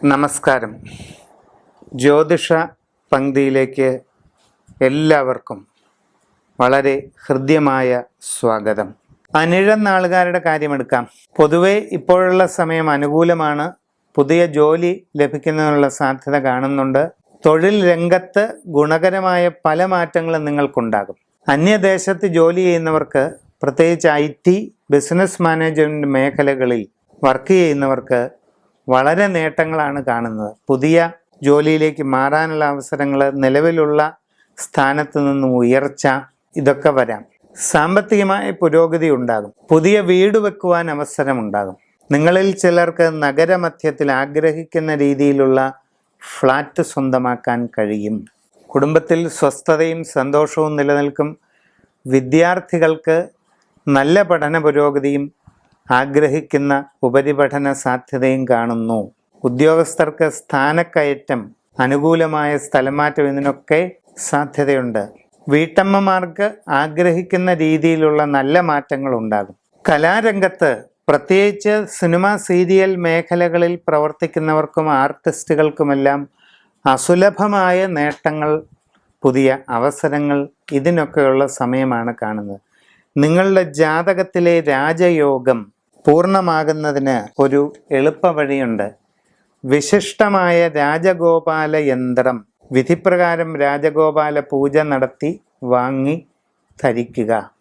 നമസ്കാരം. ജ്യോതിഷ പങ്ക്തിയിലേക്ക് എല്ലാവർക്കും വളരെ ഹൃദ്യമായ സ്വാഗതം. അനിഴനാളുകാരുടെ കാര്യമെടുക്കാം. പൊതുവെ ഇപ്പോഴുള്ള സമയം അനുകൂലമാണ്. പുതിയ ജോലി ലഭിക്കുന്നതിനുള്ള സാധ്യത കാണുന്നുണ്ട്. തൊഴിൽ രംഗത്ത് ഗുണകരമായ പല മാറ്റങ്ങളും നിങ്ങൾക്കുണ്ടാകും. അന്യദേശത്ത് ജോലി ചെയ്യുന്നവർക്ക്, പ്രത്യേകിച്ച് IT, ബിസിനസ് മാനേജ്മെൻറ്റ് മേഖലകളിൽ വർക്ക് ചെയ്യുന്നവർക്ക് വളരെ നേട്ടങ്ങളാണ് കാണുന്നത്. പുതിയ ജോലിയിലേക്ക് മാറാനുള്ള അവസരങ്ങൾ, നിലവിലുള്ള സ്ഥാനത്ത് നിന്നും ഉയർച്ച, ഇതൊക്കെ വരാം. സാമ്പത്തികമായ പുരോഗതി ഉണ്ടാകും. പുതിയ വീട് വെക്കുവാൻ അവസരമുണ്ടാകും. നിങ്ങളിൽ ചിലർക്ക് നഗരമധ്യത്തിൽ ആഗ്രഹിക്കുന്ന രീതിയിലുള്ള ഫ്ലാറ്റ് സ്വന്തമാക്കാൻ കഴിയും. കുടുംബത്തിൽ സ്വസ്ഥതയും സന്തോഷവും നിലനിൽക്കും. വിദ്യാർത്ഥികൾക്ക് നല്ല പഠന പുരോഗതിയും ആഗ്രഹിക്കുന്ന ഉപരിപഠന സാധ്യതയും കാണുന്നു. ഉദ്യോഗസ്ഥർക്ക് സ്ഥാനക്കയറ്റം, അനുകൂലമായ സ്ഥലമാറ്റം, ഇതിനൊക്കെ സാധ്യതയുണ്ട്. വീട്ടമ്മമാർക്ക് ആഗ്രഹിക്കുന്ന രീതിയിലുള്ള നല്ല മാറ്റങ്ങൾ ഉണ്ടാകും. കലാരംഗത്ത്, പ്രത്യേകിച്ച് സിനിമ, സീരിയൽ മേഖലകളിൽ പ്രവർത്തിക്കുന്നവർക്കും ആർട്ടിസ്റ്റുകൾക്കുമെല്ലാം അസുലഭമായ നേട്ടങ്ങൾ, പുതിയ അവസരങ്ങൾ, ഇതിനൊക്കെയുള്ള സമയമാണ് കാണുന്നത്. നിങ്ങളുടെ ജാതകത്തിലെ രാജയോഗം പൂർണ്ണമാകുന്നതിന് ഒരു എളുപ്പ വഴിയുണ്ട്. വിശിഷ്ടമായ രാജഗോപാല യന്ത്രം വിധിപ്രകാരം രാജഗോപാല പൂജ നടത്തി വാങ്ങി ധരിക്കുക.